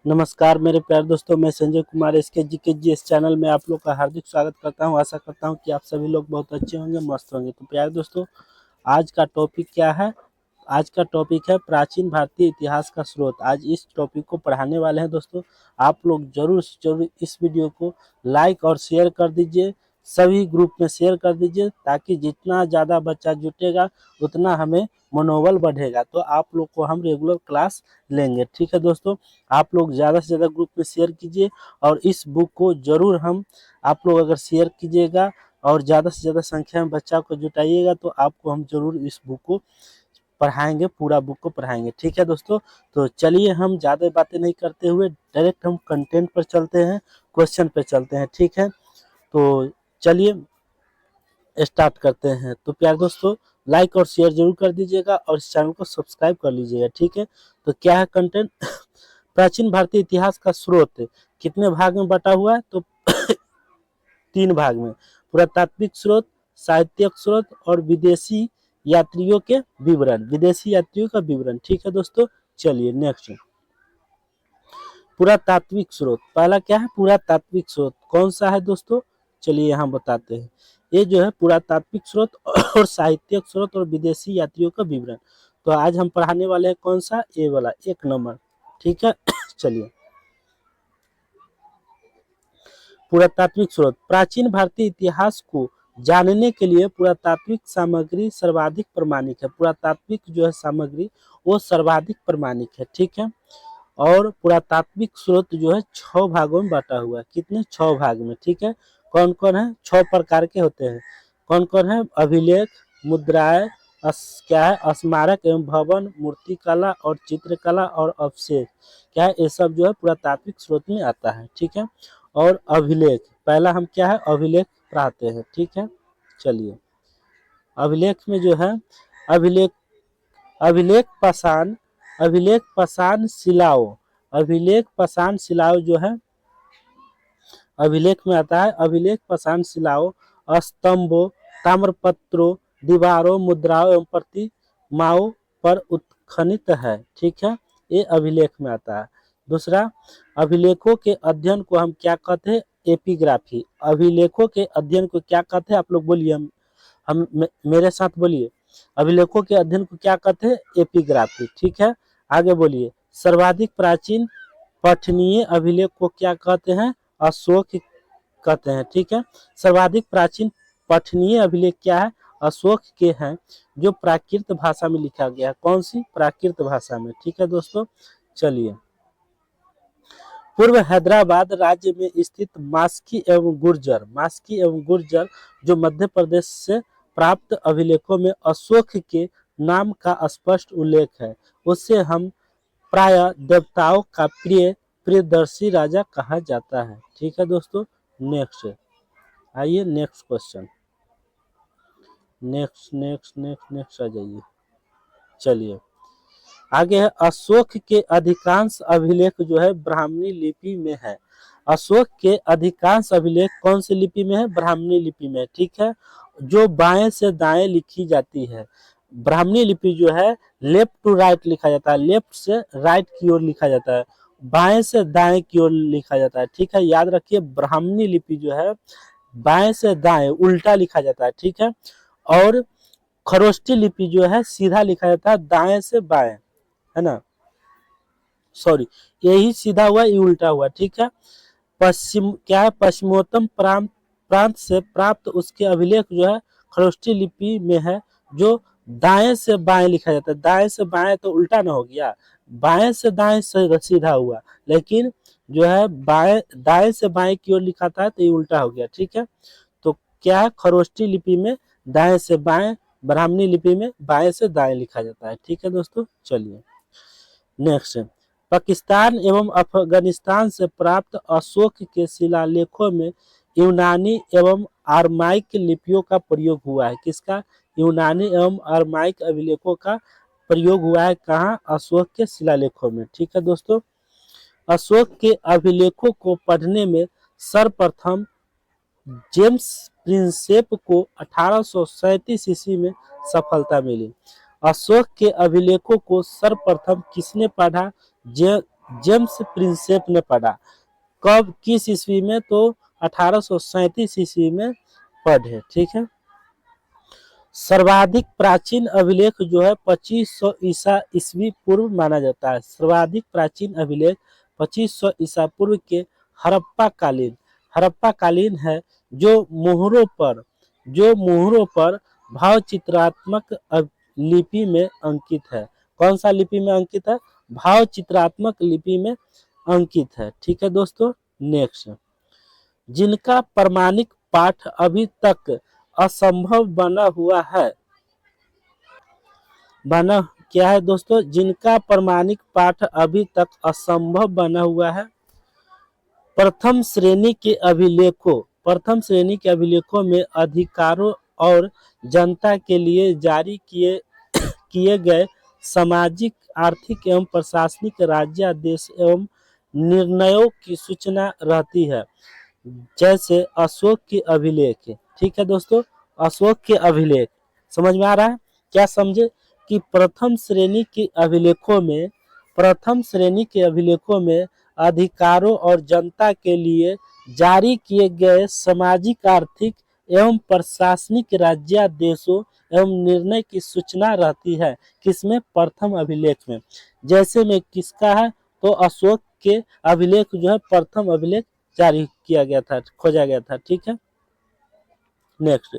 नमस्कार मेरे प्यारे दोस्तों, मैं संजय कुमार एसके जी इस चैनल में आप लोग का हार्दिक स्वागत करता हूं। आशा करता हूं कि आप सभी लोग बहुत अच्छे होंगे, मस्त होंगे। तो प्यारे दोस्तों, आज का टॉपिक क्या है? आज का टॉपिक है प्राचीन भारतीय इतिहास का स्रोत। आज इस टॉपिक को पढ़ाने वाले हैं दोस्तों। आप लोग जरूर से जरूर इस वीडियो को लाइक और शेयर कर दीजिए, सभी ग्रुप में शेयर कर दीजिए, ताकि जितना ज़्यादा बच्चा जुटेगा उतना हमें मनोबल बढ़ेगा, तो आप लोग को हम रेगुलर क्लास लेंगे। ठीक है दोस्तों, आप लोग ज़्यादा से ज़्यादा ग्रुप में शेयर कीजिए और इस बुक को ज़रूर आप लोग अगर शेयर कीजिएगा और ज़्यादा से ज़्यादा संख्या में बच्चा को जुटाइएगा तो आपको हम जरूर इस बुक को पढ़ाएंगे, पूरा बुक को पढ़ाएंगे। ठीक है दोस्तों, तो चलिए हम ज़्यादा बातें नहीं करते हुए डायरेक्ट हम कंटेंट पर चलते हैं, क्वेश्चन पर चलते हैं। ठीक है, तो चलिए स्टार्ट करते हैं। तो प्यारे दोस्तों, लाइक और शेयर जरूर कर दीजिएगा और इस चैनल को सब्सक्राइब कर लीजिएगा। ठीक है, तो क्या है कंटेंट? प्राचीन भारतीय इतिहास का स्रोत कितने भाग में बटा हुआ है? तो 3 भाग में। पुरातात्विक स्रोत, साहित्यिक स्रोत और विदेशी यात्रियों के विवरण, विदेशी यात्रियों का विवरण। ठीक है दोस्तों, चलिए नेक्स्ट। पुरातात्विक स्रोत, पहला क्या है? पुरातात्विक स्रोत कौन सा है दोस्तों? चलिए यहाँ बताते हैं। ये जो है पुरातात्विक स्रोत और साहित्यिक स्रोत और विदेशी यात्रियों का विवरण। तो आज हम पढ़ाने वाले हैं कौन सा? ए वाला, 1 नंबर। ठीक है चलिए, पुरातात्विक स्रोत। प्राचीन भारतीय इतिहास को जानने के लिए पुरातात्विक सामग्री सर्वाधिक प्रमाणिक है। पुरातात्विक जो है सामग्री वो सर्वाधिक प्रमाणिक है। ठीक है, और पुरातात्विक स्रोत जो है 6 भागों में बांटा हुआ है। कितने? 6 भाग में। ठीक है, कौन कौन है? 6 प्रकार के होते हैं। कौन कौन है? अभिलेख, मुद्राएं, क्या है, स्मारक एवं भवन, मूर्तिकला और चित्रकला और अवशेष। क्या है? ये सब जो है पुरातात्विक स्रोत में आता है। ठीक है, और अभिलेख, पहला हम क्या है? अभिलेख पढ़ाते हैं। ठीक है, चलिए अभिलेख में जो है अभिलेख, अभिलेख पाषाण, अभिलेख पाषाण शिलाओं, अभिलेख पाषाण शिलाओं जो है अभिलेख में आता है। अभिलेख पाषाण शिलाओं स्तंभों, ताम्रपत्रों, दीवारों, मुद्राओं एवं प्रतिमाओं पर उत्खनित है। ठीक है, ये अभिलेख में आता है। दूसरा, अभिलेखों के अध्ययन को हम क्या कहते हैं? एपिग्राफी। अभिलेखों के अध्ययन को क्या कहते हैं? आप लोग बोलिए, मेरे साथ बोलिए। अभिलेखों के अध्ययन को क्या कहते हैं? एपिग्राफी। ठीक है, आगे बोलिए। सर्वाधिक प्राचीन पठनीय अभिलेख को क्या कहते हैं? अशोक कहते हैं। ठीक है, सर्वाधिक प्राचीन पठनीय अभिलेख क्या है? अशोक के हैं, जो प्राकृत भाषा में लिखा गया है। कौन सी? प्राकृत भाषा में। ठीक है दोस्तों, चलिए। पूर्व हैदराबाद राज्य में स्थित मास्की एवं गुर्जर जो मध्य प्रदेश से प्राप्त अभिलेखों में अशोक के नाम का स्पष्ट उल्लेख है। उससे हम प्राय देवताओं का प्रियदर्शी राजा कहा जाता है। ठीक है दोस्तों, नेक्स्ट। आइए next question, next next next next आ जाइए। चलिए आगे है, अशोक के अधिकांश अभिलेख जो है ब्राह्मणी लिपि में है। अशोक के अधिकांश अभिलेख कौन सी लिपि में है? ब्राह्मणी लिपि में। ठीक है, जो बाएं से दाएं लिखी जाती है। ब्राह्मणी लिपि जो है लेफ्ट टू राइट लिखा जाता है, लेफ्ट से राइट की ओर लिखा जाता है, बाएं से दाएं की ओर लिखा जाता है। ठीक है, याद रखिए, ब्राह्मणी लिपि जो है बाएं से दाएं उल्टा लिखा जाता है। ठीक है, और खरोष्टी लिपि जो है सीधा लिखा जाता है, दाएं से बाएं, है ना, सॉरी, यही सीधा हुआ, ये उल्टा हुआ। ठीक है, पश्चिम क्या है? पश्चिमोत्तर प्रांत से प्राप्त उसके अभिलेख जो है खरोष्टी लिपि में है, जो दाएं से बाएं लिखा जाता है। दाएं से बाएं तो उल्टा ना हो गया, बाएं से दाएं से सीधा हुआ, लेकिन जो है बाएं दाएं से बाएं की ओर लिखा था तो ये उल्टा हो गया। ठीक है, तो क्या है? खरोष्टी लिपि में दाएं से बाएं, ब्राह्मणी लिपि में बाएं से दाएं लिखा जाता है। ठीक है दोस्तों, चलिए नेक्स्ट। पाकिस्तान एवं अफगानिस्तान से प्राप्त अशोक के शिलालेखों में यूनानी एवं आरमाइक लिपियों का प्रयोग हुआ है। किसका? यूनानी एवं आरमाइक अभिलेखों का प्रयोग हुआ है। कहाँ? अशोक के शिलालेखों में। ठीक है दोस्तों, अशोक के अभिलेखों को पढ़ने में सर्वप्रथम जेम्स प्रिंसेप को 1837 ईस्वी में सफलता मिली। अशोक के अभिलेखों को सर्वप्रथम किसने पढ़ा? जेम्स प्रिंसेप ने पढ़ा। कब, किस ईस्वी में? तो 1837 ईस्वी में पढ़े। ठीक है। सर्वाधिक प्राचीन अभिलेख जो है 2500 ईसा ईस्वी पूर्व माना जाता है। सर्वाधिक प्राचीन अभिलेख 2500 ईसा पूर्व के हड़प्पा कालीन है, जो मोहरों पर भाव चित्रात्मक लिपि में अंकित है। कौन सा लिपि में अंकित है? भाव चित्रात्मक लिपि में अंकित है। ठीक है दोस्तों। नेक्स्ट, जिनका प्रमाणिक पाठ अभी तक असंभव बना क्या है दोस्तों? जिनका प्रमाणिक पाठ अभी तक असंभव बना हुआ है। प्रथम श्रेणी के अभिलेखों में अधिकारों और जनता के लिए जारी किए गए सामाजिक, आर्थिक एवं प्रशासनिक राज्यादेश एवं निर्णयों की सूचना रहती है, जैसे अशोक के अभिलेख। ठीक है दोस्तों, अशोक के अभिलेख समझ में आ रहा है? क्या समझे कि प्रथम श्रेणी के अभिलेखों में अधिकारों और जनता के लिए जारी किए गए सामाजिक, आर्थिक एवं प्रशासनिक राज्यादेशों एवं निर्णय की सूचना रहती है। किसमें? प्रथम अभिलेख में। जैसे में किसका है? तो अशोक के अभिलेख जो है प्रथम अभिलेख जारी किया गया था, खोजा गया था। ठीक है। नेक्स्ट,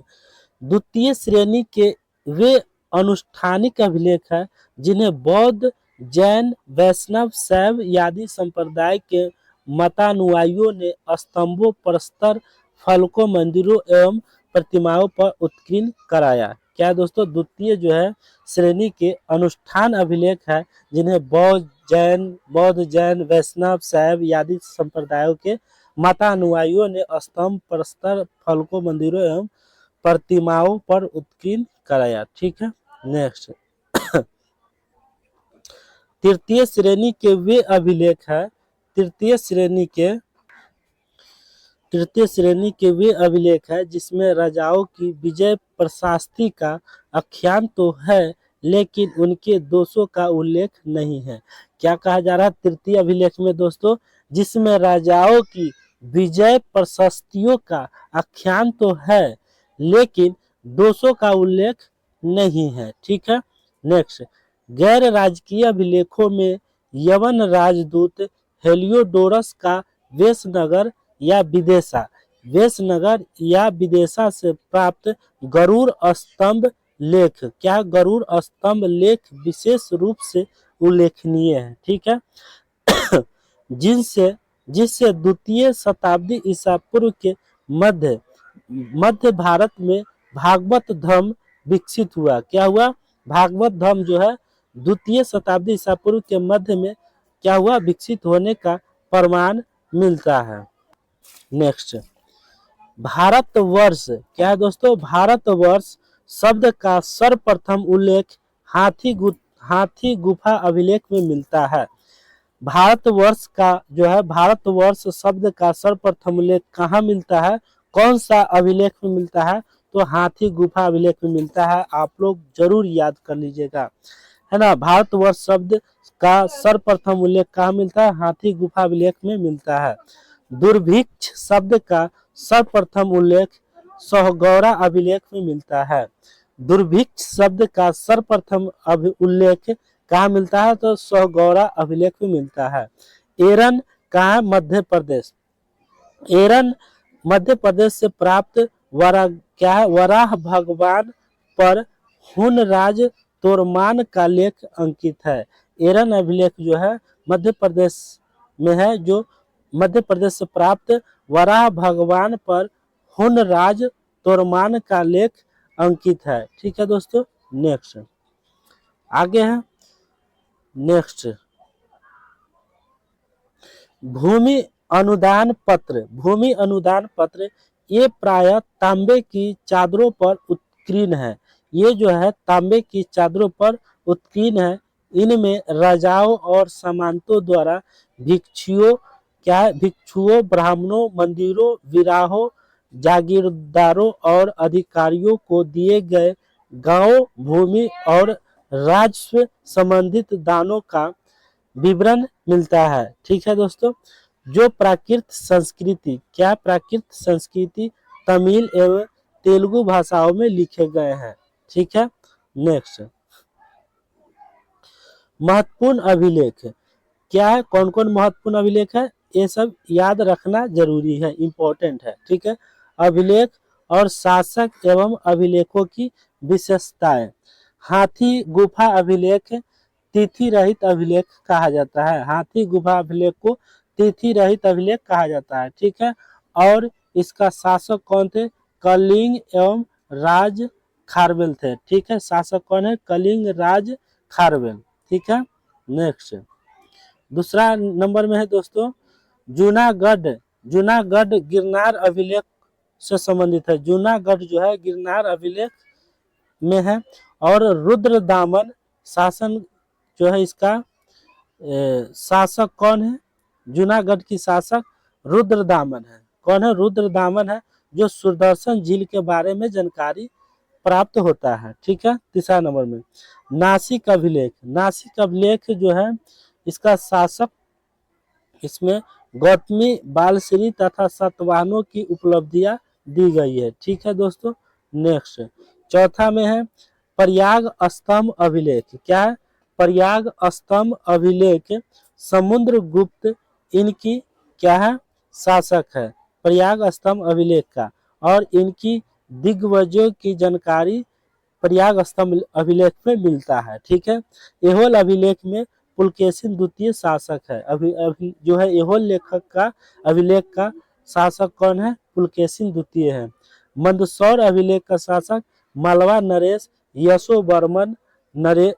द्वितीय श्रेणी के वे अनुष्ठानिक अभिलेख है जिन्हें बौद्ध, जैन, वैष्णव, शैव आदि संप्रदाय के मतानुयायियों ने स्तंभों, प्रस्तर फलकों, मंदिरों एवं प्रतिमाओं पर उत्कीर्ण कराया। क्या दोस्तों? द्वितीय जो है श्रेणी के अनुष्ठान अभिलेख है जिन्हें बौद्ध, जैन, वैष्णव, शैव आदि संप्रदायों के मतानुयायियों ने स्तंभ, प्रस्तर फलकों, मंदिरों एवं प्रतिमाओं पर उत्कीर्ण कराया। ठीक है। नेक्स्ट, तृतीय श्रेणी के वे अभिलेख है जिसमें राजाओं की विजय प्रशस्ति का आख्यान तो है लेकिन उनके दोषों का उल्लेख नहीं है। क्या कहा जा रहा है तृतीय अभिलेख में दोस्तों? जिसमें राजाओं की विजय प्रशस्तियों का आख्यान तो है लेकिन दोषों का उल्लेख नहीं है। ठीक है। नेक्स्ट, गैर राजकीय अभिलेखों में यवन राजदूत हेलियोडोरस का वेशनगर या विदेशा से प्राप्त गरुड़ स्तंभ लेख, क्या गरुड़ स्तंभ लेख विशेष रूप से उल्लेखनीय है। ठीक है। जिससे द्वितीय शताब्दी ईसा पूर्व के मध्य भारत में भागवत धर्म विकसित हुआ। क्या हुआ? भागवत धर्म जो है द्वितीय शताब्दी ईसा पूर्व के मध्य में क्या हुआ? विकसित होने का प्रमाण मिलता है। नेक्स्ट, भारतवर्ष क्या है दोस्तों? भारतवर्ष शब्द का सर्वप्रथम उल्लेख हाथी गुफा अभिलेख में मिलता है। भारतवर्ष शब्द का सर्वप्रथम उल्लेख कहाँ मिलता है? कौन सा अभिलेख में मिलता है? तो हाथी गुफा अभिलेख में मिलता है। आप लोग जरूर याद कर लीजिएगा, है ना। भारतवर्ष शब्द का सर्वप्रथम उल्लेख कहाँ मिलता है? हाथी गुफा अभिलेख में मिलता है। दुर्भिक्ष शब्द का सर्वप्रथम उल्लेख सोहगौरा अभिलेख में मिलता है। दुर्भिक्ष शब्द का सर्वप्रथम उल्लेख कहाँ मिलता है? तो सोहगौरा अभिलेख में मिलता है। एरन कहाँ? मध्य प्रदेश। एरन मध्य प्रदेश से प्राप्त वराह भगवान पर हुनराज तोरमान का लेख अंकित है। एरन अभिलेख जो है मध्य प्रदेश में है, जो मध्य प्रदेश से प्राप्त वराह भगवान पर हुनराज तोरमान का लेख अंकित है। ठीक है दोस्तों। नेक्स्ट आगे है। नेक्स्ट, भूमि अनुदान पत्र ये प्रायः तांबे की चादरों पर उत्कीर्ण है। ये जो है तांबे की चादरों पर उत्कीर्ण है। इनमें राजाओं और सामंतों द्वारा भिक्षुओं, ब्राह्मणों, मंदिरों, विराहों, जागीरदारों और अधिकारियों को दिए गए गांव, भूमि और राजस्व संबंधित दानों का विवरण मिलता है। ठीक है दोस्तों, जो प्राकृत संस्कृति, क्या प्राकृत संस्कृति तमिल एवं तेलुगु भाषाओं में लिखे गए हैं। ठीक है, नेक्स्ट, महत्वपूर्ण अभिलेख क्या है, कौन कौन महत्वपूर्ण अभिलेख है, ये सब याद रखना जरूरी है, इंपॉर्टेंट है। ठीक है, अभिलेख और शासक एवं अभिलेखों की विशेषताएं। हाथी गुफा अभिलेख तिथि रहित अभिलेख कहा जाता है। हाथी गुफा अभिलेख को तिथि रहित अभिलेख कहा जाता है। ठीक है, और इसका शासक कौन थे, कलिंग एवं राज खारवेल थे। ठीक है, शासक कौन है, कलिंग राज खारवेल। ठीक है, नेक्स्ट, दूसरा नंबर में है दोस्तों जूनागढ़। जूनागढ़ गिरनार अभिलेख से संबंधित है। जूनागढ़ जो है गिरनार अभिलेख में है। और रुद्रदामन शासन जो है इसका शासक कौन है, जूनागढ़ की शासक रुद्रदामन है। कौन है, रुद्रदामन है, जो सुदर्शन झील के बारे में जानकारी प्राप्त होता है। ठीक है, तीसरा नंबर में नासिक अभिलेख। नासिक अभिलेख जो है इसका शासक, इसमें गौतमी बालश्री तथा सतवाहनों की उपलब्धियां दी गई है। ठीक है दोस्तों, नेक्स्ट, चौथा में है प्रयाग स्तंभ अभिलेख। क्या है, प्रयाग स्तंभ अभिलेख समुद्रगुप्त इनकी क्या है, शासक है प्रयाग स्तंभ अभिलेख का, और इनकी दिग्गजों की जानकारी प्रयाग स्तंभ अभिलेख में मिलता है। ठीक है, एहोल अभिलेख में पुलकेशिन द्वितीय शासक है। अभी जो है एहोल लेखक का अभिलेख का शासक कौन है, पुलकेशिन द्वितीय है। मंदसौर अभिलेख का शासक मालवा नरेश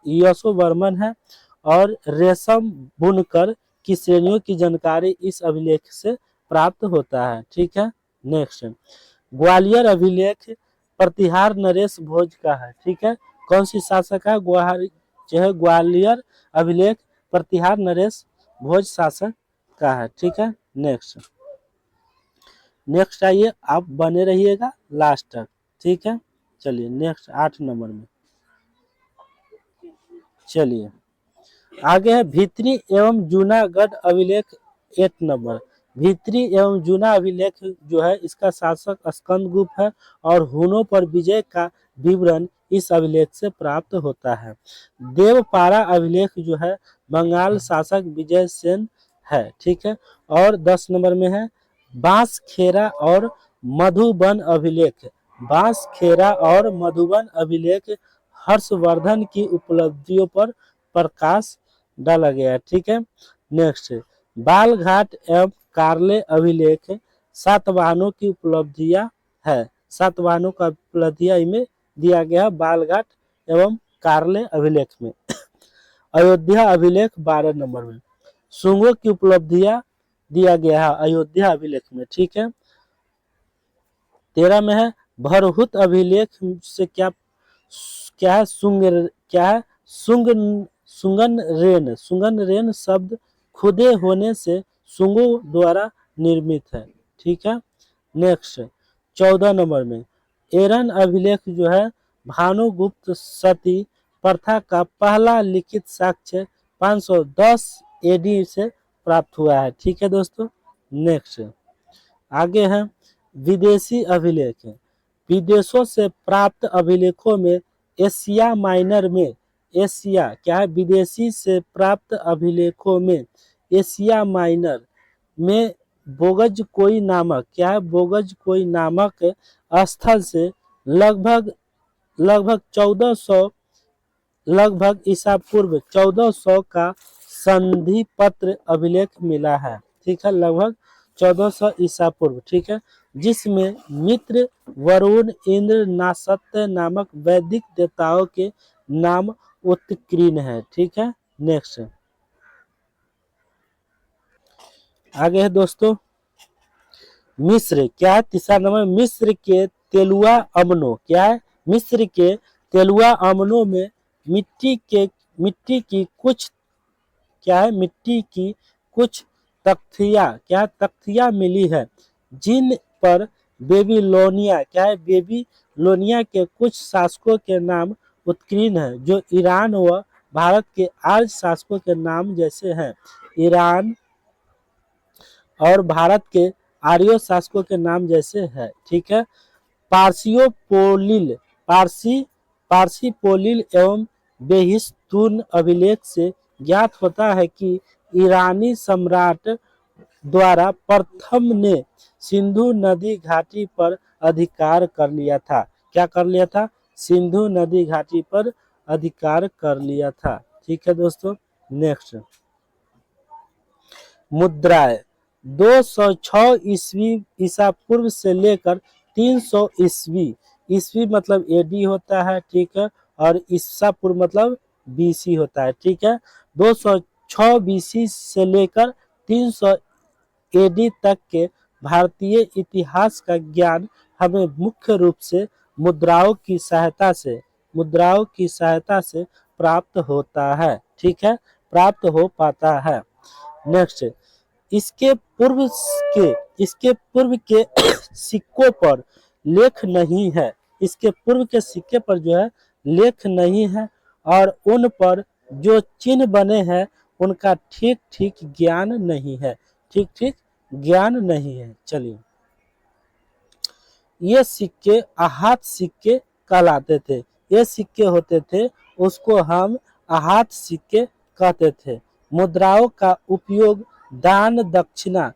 यशोवर्मन है। और रेशम बुनकर की श्रेणियों की जानकारी इस अभिलेख से प्राप्त होता है। ठीक है, नेक्स्ट, ग्वालियर अभिलेख प्रतिहार नरेश भोज का है। ठीक है, कौन सी शासक है, जो है ग्वालियर अभिलेख प्रतिहार नरेश भोज शासक का है। ठीक है, नेक्स्ट, नेक्स्ट आइए, आप बने रहिएगा लास्ट तक। ठीक है, चलिए नेक्स्ट 8 नंबर में चलिए आगे है भित्री एवं जूनागढ़ अभिलेख 8 नंबर। भित्री एवं जूना अभिलेख जो है इसका शासक स्कंदगुप्त है। और हुनों पर विजय का विवरण इस अभिलेख से प्राप्त होता है। देवपारा अभिलेख जो है बंगाल शासक विजय सेन है। ठीक है, और 10 नंबर में है बांसखेड़ा और मधुबन अभिलेख। बांसखेड़ा और मधुबन अभिलेख हर्षवर्धन की उपलब्धियों पर प्रकाश डाला गया है। ठीक है, नेक्स्ट, बालघाट एवं कार्ले अभिलेख सातवाहनों की उपलब्धियां है। सातवाहनों का उपलब्धियां इनमें दिया गया बालघाट एवं कार्ले अभिलेख में। अयोध्या अभिलेख 12 नंबर में शुंगों की उपलब्धियां दिया गया है अयोध्या अभिलेख में। ठीक है, 13 में है भरहुत अभिलेख से क्या क्या है, सुंगन रेन शब्द खुदे होने से शुंगों द्वारा निर्मित है। ठीक है, नेक्स्ट 14 नंबर में एरन अभिलेख जो है भानुगुप्त सती प्रथा का पहला लिखित साक्ष्य 510 एडी से प्राप्त हुआ है। ठीक है दोस्तों, नेक्स्ट आगे है विदेशी अभिलेख। विदेशों से प्राप्त अभिलेखों में एशिया माइनर में एशिया क्या है, विदेशी से प्राप्त अभिलेखों में एशिया माइनर में बोगज कोई नामक क्या है, बोगज कोई नामक स्थल से लगभग 1400 लगभग ईसा पूर्व 1400 का संधि पत्र अभिलेख मिला है। ठीक है, लगभग 1400 ईसा पूर्व। ठीक है, जिसमें मित्र वरुण इंद्र नासत्य नामक वैदिक देवताओं के नाम उत्कीर्ण है। ठीक है, नेक्स्ट आगे है दोस्तों मिस्र क्या है, तीसरा नंबर मिस्र के तेलुआ अमनों क्या है, मिस्र के तेलुआ अमनों में मिट्टी की कुछ क्या है, मिट्टी की कुछ तख्तियां मिली है जिन पर बेबीलोनिया क्या है, बेबीलोनिया के कुछ शासकों के नाम उत्कीर्ण है जो ईरान व भारत के आर्य शासकों के नाम जैसे हैं ईरान, और भारत के आर्यों शासकों के नाम जैसे है, ठीक है। पारसियों पोलिल पारसी पारसी पोलिल एवं बेहिस्तून अभिलेख से ज्ञात होता है कि ईरानी सम्राट द्वारा प्रथम ने सिंधु नदी घाटी पर अधिकार कर लिया था। क्या कर लिया था? सिंधु नदी घाटी पर अधिकार कर लिया था, ठीक है दोस्तों। नेक्स्ट, मुद्राएं 206 ईस्वी ईसा पूर्व से लेकर 300 ईस्वी, ईस्वी मतलब एडी होता है, ठीक है, और ईसा पूर्व मतलब बीसी होता है, ठीक है। 206 बीसी से लेकर 300 एडी तक के भारतीय इतिहास का ज्ञान हमें मुख्य रूप से मुद्राओं की सहायता से प्राप्त होता है, ठीक है, प्राप्त हो पाता है। नेक्स्ट, इसके पूर्व इसके पूर्व के सिक्कों पर लेख नहीं है, इसके पूर्व के सिक्के पर जो है लेख नहीं है, और उन पर जो चिन्ह बने हैं उनका ठीक ठीक ज्ञान नहीं है, ठीक ठीक ज्ञान नहीं है। चलिए, ये सिक्के आहत सिक्के कहलाते थे, ये सिक्के होते थे उसको हम आहत सिक्के कहते थे। मुद्राओं का उपयोग दान दक्षिणा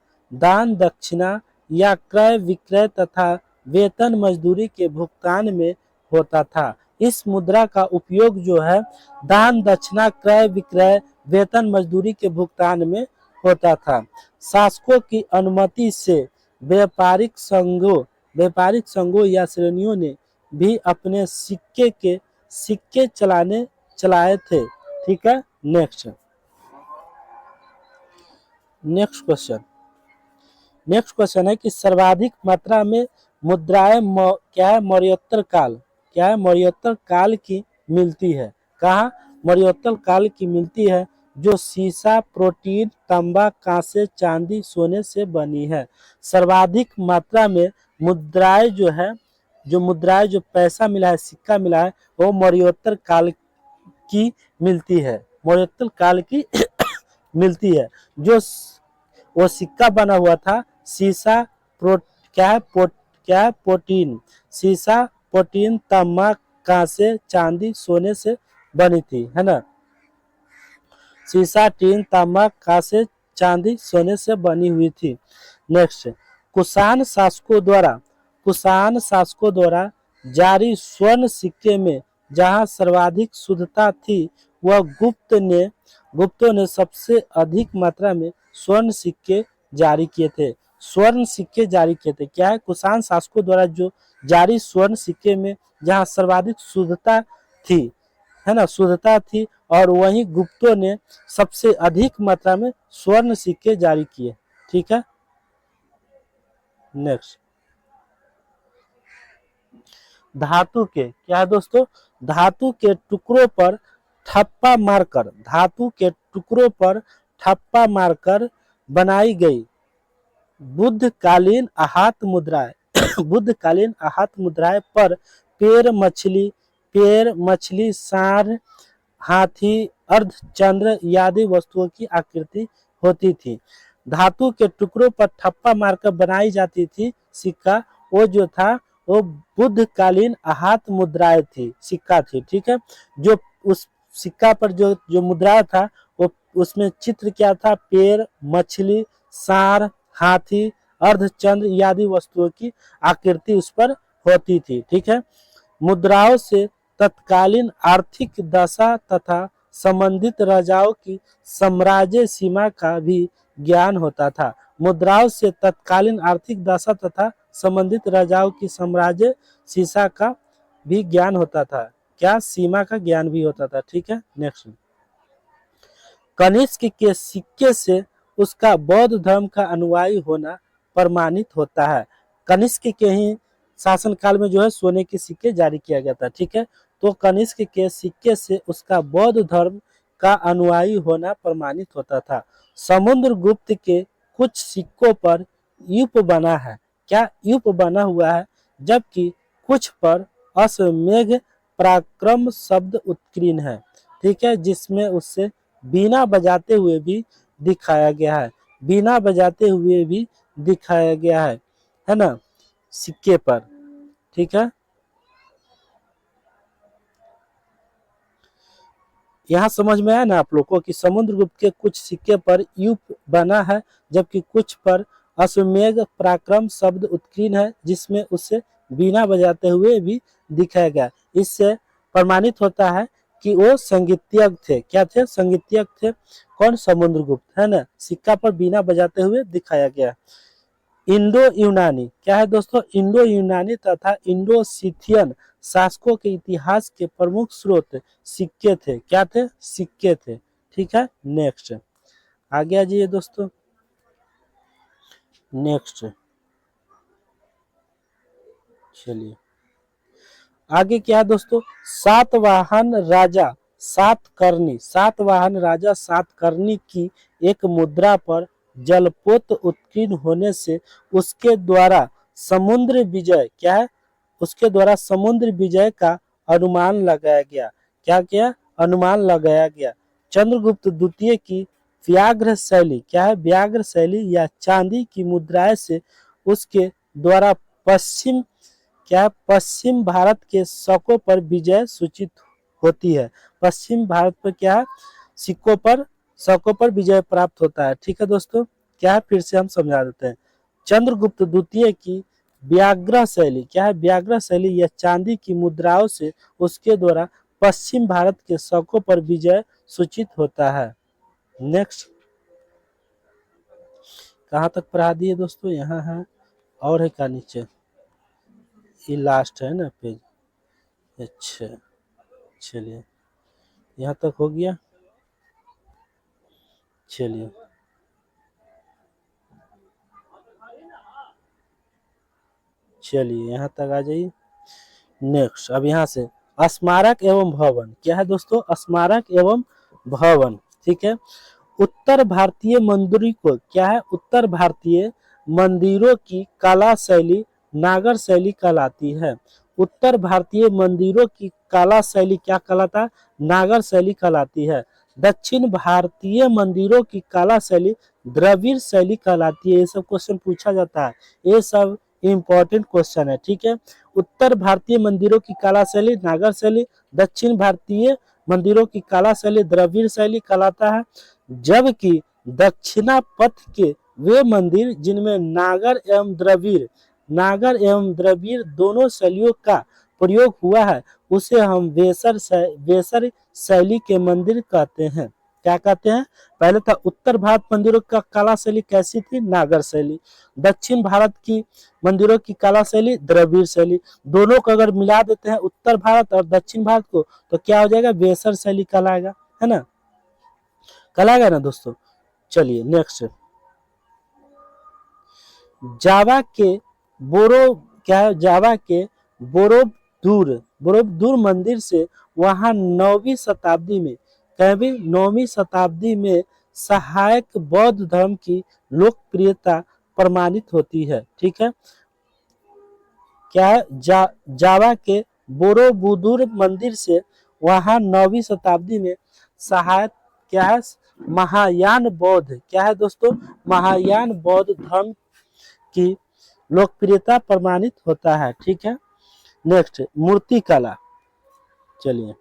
या क्रय विक्रय तथा वेतन मजदूरी के भुगतान में होता था। इस मुद्रा का उपयोग जो है दान दक्षिणा क्रय विक्रय वेतन मजदूरी के भुगतान में होता था। शासकों की अनुमति से व्यापारिक संघों या श्रेणियों ने भी अपने सिक्के चलाए थे, ठीक है। नेक्स्ट क्वेश्चन है कि सर्वाधिक मात्रा में मुद्राएं क्या है? मौर्योत्तर काल की मिलती है। कहाँ? मौर्योत्तर काल की मिलती है, जो सीसा, प्रोटीन, तांबा, कांसे, चांदी, सोने से बनी है। सर्वाधिक मात्रा में मुद्राएं जो पैसा मिला है, सिक्का मिला है, वो मौर्योत्तर काल की मिलती है, मौर्योत्तर काल की मिलती है। जो वो सिक्का बना हुआ था सीसा, प्रोटीन, सीसा, प्रोटीन, तांबा, कांसे, चांदी, सोने से बनी थी, है ना। सीसा, टीन, तांबा, कांसे, चांदी, सोने से बनी हुई थी। नेक्स्ट, कुषाण शासकों द्वारा जारी स्वर्ण सिक्के में जहां सर्वाधिक शुद्धता थी, वह गुप्तों ने सबसे अधिक मात्रा में स्वर्ण सिक्के जारी किए थे। क्या है? कुषाण शासकों द्वारा जो जारी स्वर्ण सिक्के में जहां सर्वाधिक शुद्धता थी, है ना, शुद्धता थी, और वहीं गुप्तों ने सबसे अधिक मात्रा में स्वर्ण सिक्के जारी किए, ठीक है। नेक्स्ट, धातु के क्या है दोस्तों? धातु के टुकड़ों पर ठप्पा मारकर बनाई गई बुद्धकालीन आहत मुद्राएं पर पैर मछली, सांड, हाथी, अर्धचंद्र आदि वस्तुओं की आकृति होती थी। धातु के टुकड़ों पर ठप्पा मारकर बनाई जाती थी सिक्का, वो जो था वो बुद्धकालीन आहत मुद्राएं थी, सिक्का थी, ठीक है। जो उस सिक्का पर जो मुद्रा था वो उसमें चित्र क्या था? पैर, मछली, सांड, हाथी, अर्धचंद्र आदि वस्तुओं की आकृति उस पर होती थी, ठीक है। मुद्राओं से तत्कालीन आर्थिक दशा तथा संबंधित राजाओं की साम्राज्य सीमा का भी ज्ञान होता था। मुद्राओं से तत्कालीन आर्थिक दशा तथा संबंधित राजाओं की साम्राज्य सीमा का भी ज्ञान होता था। क्या? सीमा का ज्ञान भी होता था, ठीक है। नेक्स्ट, कनिष्क के सिक्के से उसका बौद्ध धर्म का अनुयायी होना प्रमाणित होता है। कनिष्क के ही शासन काल में जो है सोने के सिक्के जारी किया गया था, ठीक है। तो कनिष्क के सिक्के से उसका बौद्ध धर्म का अनुयायी होना प्रमाणित होता था। समुद्रगुप्त के कुछ सिक्कों पर यूप बना है। क्या? यूप बना हुआ है, जबकि कुछ पर अश्वमेघ पराक्रम शब्द उत्कीर्ण है। ठीक है, जिसमें उससे बीना बजाते हुए भी दिखाया गया है, बीना बजाते हुए भी दिखाया गया है ना, सिक्के पर। ठीक है, यहाँ समझ में आया ना आप लोग को कि समुद्रगुप्त के कुछ सिक्के पर यू बना है, जबकि कुछ पर अश्वमेध पराक्रम शब्द उत्कीर्ण है, जिसमें उसे बीना बजाते हुए भी दिखाया गया। इससे प्रमाणित होता है कि वो संगीतज्ञ थे। क्या थे? संगीतज्ञ थे। कौन? समुद्रगुप्त, है ना। सिक्का पर बीना बजाते हुए दिखाया गया। इंडो यूनानी क्या है दोस्तों? इंडो यूनानी तथा इंडो सिथियन शासकों के इतिहास के प्रमुख स्रोत सिक्के थे। क्या थे? सिक्के थे। ठीक है, नेक्स्ट आगे आ जाइए दोस्तों। नेक्स्ट चलिए आगे क्या है दोस्तों? सातवाहन राजा सातकर्णी की एक मुद्रा पर जलपोत उत्कीर्ण होने से उसके द्वारा समुद्र विजय क्या है? उसके द्वारा समुद्र विजय का अनुमान लगाया गया। क्या किया? अनुमान लगाया गया। चंद्रगुप्त द्वितीय की व्याघ्र शैली क्या है? व्याघ्र शैली या चांदी की मुद्राएं से उसके द्वारा पश्चिम क्या? पश्चिम भारत के शकों पर विजय सूचित होती है। पश्चिम भारत पर क्या है? सिक्कों पर शकों पर विजय प्राप्त होता है। ठीक है दोस्तों, क्या है? फिर से हम समझा देते हैं। चंद्रगुप्त द्वितीय की व्याघ्र शैली क्या है? व्याघ्र शैली या चांदी की मुद्राओं से उसके द्वारा पश्चिम भारत के शकों पर विजय सूचित होता है। नेक्स्ट कहाँ तक पढ़ा दिए दोस्तों? यहाँ है और है क्या नीचे? ये लास्ट है ना पेज। अच्छा चलिए, यहाँ तक हो गया। चलिए चलिए यहाँ तक आ जाइए। नेक्स्ट अब यहाँ से स्मारक एवं भवन क्या है दोस्तों? स्मारक एवं भवन। ठीक है, उत्तर भारतीय मंदिरों को क्या है? उत्तर भारतीय मंदिरों की कला शैली नागर शैली कहलाती है। उत्तर भारतीय मंदिरों की कला शैली क्या कहलाता है? नागर शैली कहलाती है। दक्षिण भारतीय मंदिरों की कला शैली द्रविड़ शैली कहलाती है। ये सब क्वेश्चन पूछा जाता है, ये सब इम्पोर्टेंट क्वेश्चन है। ठीक है, उत्तर भारतीय मंदिरों की कला शैली नागर शैली, दक्षिण भारतीय मंदिरों की कला शैली द्रविड़ शैली कहलाता है, जबकि दक्षिणा पथ के वे मंदिर जिनमें नागर एवं द्रविड़ दोनों शैलियों का प्रयोग हुआ है उसे हम वेसर शैली के मंदिर कहते हैं। क्या कहते हैं? पहले था उत्तर भारत मंदिरों का कला शैली कैसी थी? नागर शैली। दक्षिण भारत की मंदिरों की कला शैली द्रविड़ शैली। दोनों को अगर मिला देते हैं उत्तर भारत और दक्षिण भारत को तो क्या हो जाएगा? वेसर शैली कहलाएगा, है ना, कहलाएगा ना दोस्तों। चलिए नेक्स्ट, जावा के बोरो क्या है? जावा के बोरोबदूर मंदिर से वहां 9वीं शताब्दी में कभी 9वीं शताब्दी में सहायक बौद्ध धर्म की लोकप्रियता प्रमाणित होती है। ठीक है, क्या है? जावा के बोरोबुदुर मंदिर से वहां 9वीं शताब्दी में सहायक क्या है? महायान बौद्ध क्या है दोस्तों? महायान बौद्ध धर्म की लोकप्रियता प्रमाणित होता है। ठीक है, नेक्स्ट मूर्ति कला। चलिए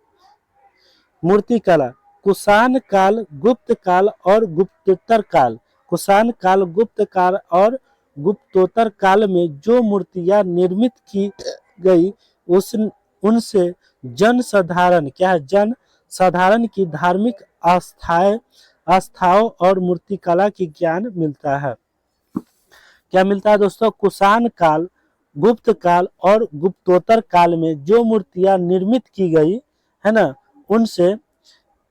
मूर्ति कला कुषाण काल, गुप्त काल और गुप्तोत्तर काल। कुषाण काल, गुप्त काल और गुप्तोत्तर काल में जो मूर्तियां निर्मित की गई उस उनसे जन साधारण क्या है? जन साधारण की धार्मिक आस्थाओं और मूर्तिकला की ज्ञान मिलता है। क्या मिलता है दोस्तों? कुषाण काल, गुप्त काल और गुप्तोत्तर काल में जो मूर्तियां निर्मित की गई है ना, उनसे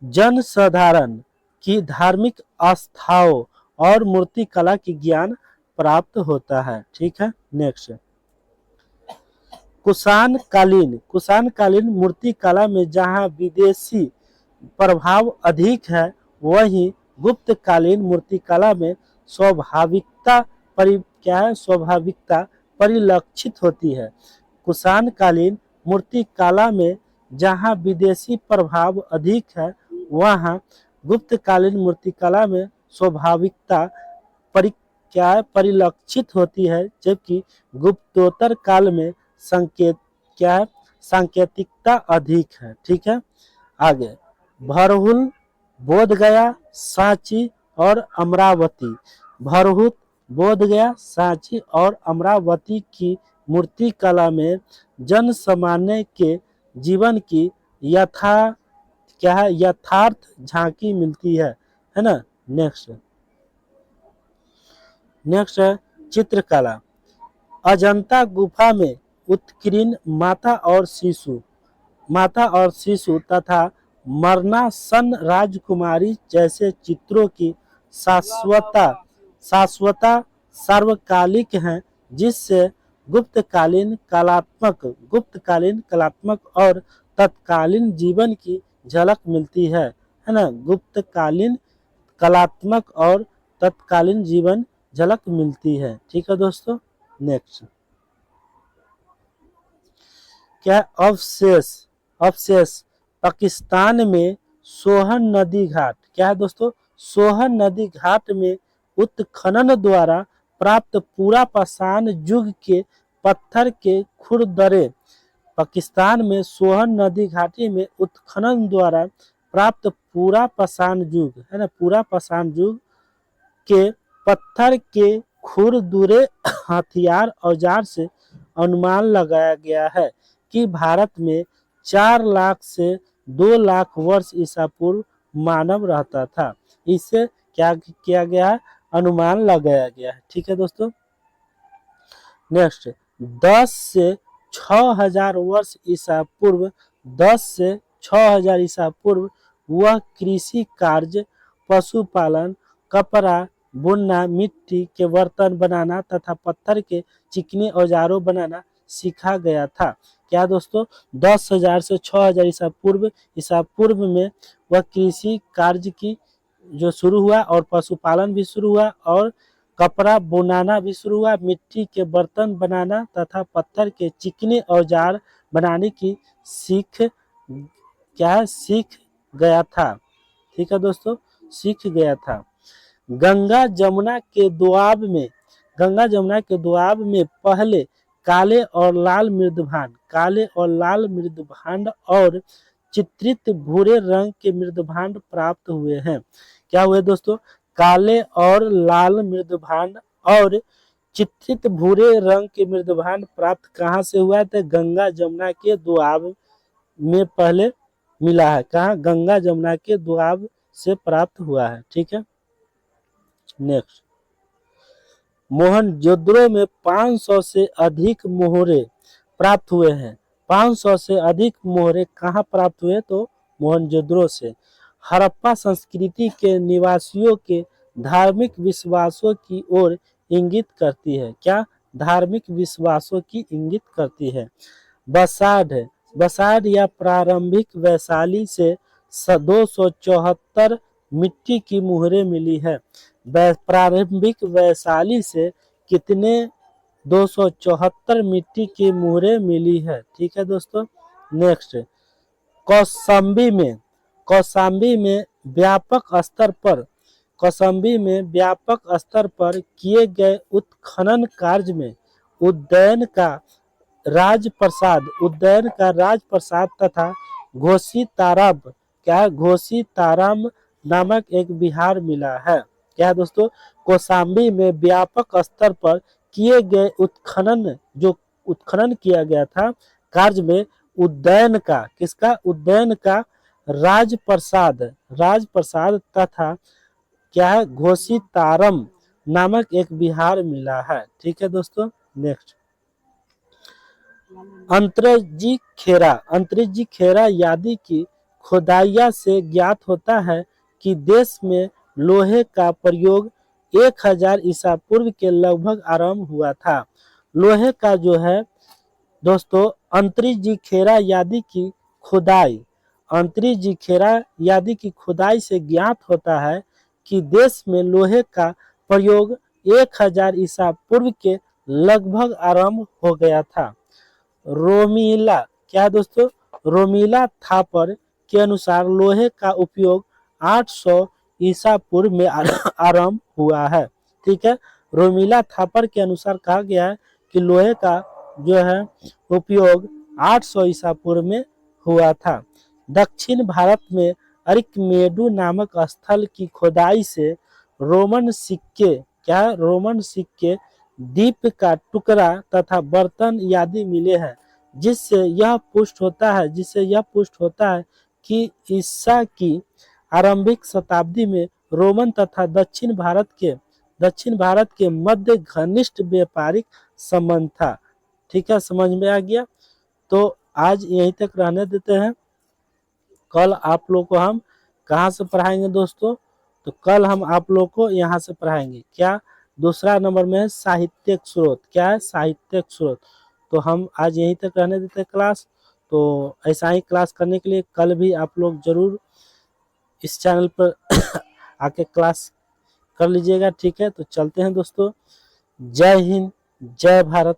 जन साधारण की धार्मिक आस्थाओं और मूर्ति कला की ज्ञान प्राप्त होता है। ठीक है, नेक्स्ट कुषाण कालीन मूर्ति कला में जहां विदेशी प्रभाव अधिक है, वहीं गुप्त कालीन मूर्ति कला में स्वाभाविकता स्वाभाविकता परिलक्षित होती है। कुषाण कालीन मूर्ति कला में जहाँ विदेशी प्रभाव अधिक है वहाँ गुप्तकालीन मूर्तिकला में स्वाभाविकता परि क्या है परिलक्षित होती है, जबकि गुप्तोत्तर काल में संकेत क्या है सांकेतिकता अधिक है। ठीक है, आगे भरहुल, बोधगया, सांची और अमरावती। भरहुल, बोधगया, सांची और अमरावती की मूर्ति कला में जन सामान्य के जीवन की यथार्थ झांकी मिलती है ना। नेक्स्ट है चित्रकला। अजंता गुफा में उत्कीर्ण माता और शिशु तथा मरणासन राजकुमारी जैसे चित्रों की शाश्वता सार्वकालिक है, जिससे गुप्तकालीन कलात्मक और तत्कालीन जीवन की झलक मिलती है ना। गुप्तकालीन कलात्मक और तत्कालीन जीवन झलक मिलती है। ठीक है दोस्तों, नेक्स्ट क्या अवशेष पाकिस्तान में सोहन नदी घाट। क्या है दोस्तों, सोहन नदी घाट में उत्खनन द्वारा प्राप्त पूरा पाषाण युग के पत्थर के खुरदरे। पाकिस्तान में सोहन नदी घाटी में उत्खनन द्वारा प्राप्त पूरा पाषाण युग है ना, पूरा पाषाण युग के पत्थर के खुरदुरे हथियार औजार से अनुमान लगाया गया है कि भारत में 4 लाख से 2 लाख वर्ष ईसा पूर्व मानव रहता था। इससे क्या किया गया है, अनुमान लगाया गया है। ठीक है दोस्तों, नेक्स्ट 10 से 6000 वर्ष ईसा पूर्व 10 से 6000 ईसा पूर्व वह कृषि कार्य, पशुपालन, कपड़ा बुनना, मिट्टी के बर्तन बनाना तथा पत्थर के चिकने औजारों बनाना सीखा गया था। क्या दोस्तों, 10,000 से 6,000 ईसा पूर्व में वह कृषि कार्य की जो शुरू हुआ और पशुपालन भी शुरू हुआ और कपड़ा बुनाना भी शुरू हुआ, मिट्टी के बर्तन बनाना तथा पत्थर के चिकने औजार बनाने की सीख गया था। ठीक है दोस्तों, सीख गया था। गंगा जमुना के दोआब में पहले काले और लाल मृदभांड और चित्रित भूरे रंग के मृदभांड प्राप्त हुए हैं। क्या हुए दोस्तों, काले और लाल मृदभांड और चित्रित भूरे रंग के मृदभांड प्राप्त कहाँ से हुआ था, गंगा जमुना के दोआब में पहले मिला है। कहाँ, गंगा जमुना के दोआब से प्राप्त हुआ है। ठीक है, नेक्स्ट मोहनजोदड़ो में 500 से अधिक मोहरे प्राप्त हुए हैं। 500 से अधिक मोहरे कहाँ प्राप्त हुए, तो मोहनजोदड़ो से। हड़प्पा संस्कृति के निवासियों के धार्मिक विश्वासों की ओर इंगित करती है। क्या, धार्मिक विश्वासों की इंगित करती है। बसाढ़ या प्रारंभिक वैशाली से 274 मिट्टी की मुहरें मिली है। प्रारंभिक वैशाली से कितने 274 मिट्टी की मुहरें मिली है। ठीक है दोस्तों, नेक्स्ट कौशाम्बी में व्यापक स्तर पर किए गए उत्खनन कार्य में उद्यान का राजप्रसाद तथा घोसी ताराम नामक एक विहार मिला है। क्या दोस्तों, कौशाम्बी में व्यापक स्तर पर किए गए उत्खनन किया गया था कार्य में उद्यान का राजप्रसाद तथा क्या है घोसी तारम नामक एक विहार मिला है। ठीक है दोस्तों, नेक्स्ट अंतरिजी खेरा यादी की खुदाइया से ज्ञात होता है कि देश में लोहे का प्रयोग 1000 ईसा पूर्व के लगभग आरंभ हुआ था। लोहे का जो है दोस्तों अंतरिजी खेरा यादी की खुदाई से ज्ञात होता है कि देश में लोहे का प्रयोग 1000 ईसा पूर्व के लगभग आरंभ हो गया था। रोमिला, क्या दोस्तों, रोमिला थापर के अनुसार लोहे का उपयोग 800 ईसा पूर्व में आरंभ हुआ है। ठीक है, रोमिला थापर के अनुसार कहा गया है कि लोहे का जो है उपयोग 800 ईसा पूर्व में हुआ था। दक्षिण भारत में अरिकमेडु नामक स्थल की खोदाई से रोमन सिक्के, क्या रोमन सिक्के, दीप का टुकड़ा तथा बर्तन आदि मिले हैं, जिससे यह पुष्ट होता है कि ईसा की आरंभिक शताब्दी में रोमन तथा दक्षिण भारत के मध्य घनिष्ठ व्यापारिक संबंध था। ठीक है, समझ में आ गया। तो आज यहीं तक रहने देते हैं। कल आप लोग को हम कहाँ से पढ़ाएंगे दोस्तों? तो कल हम आप लोग को यहाँ से पढ़ाएंगे। क्या? दूसरा नंबर में है साहित्यिक स्रोत। क्या है? साहित्यिक स्रोत। तो हम आज यहीं तक रहने देते हैं क्लास। तो ऐसा ही क्लास करने के लिए कल भी आप लोग जरूर इस चैनल पर आके क्लास कर लीजिएगा। ठीक है, तो चलते हैं दोस्तों। जय हिंद, जय भारत।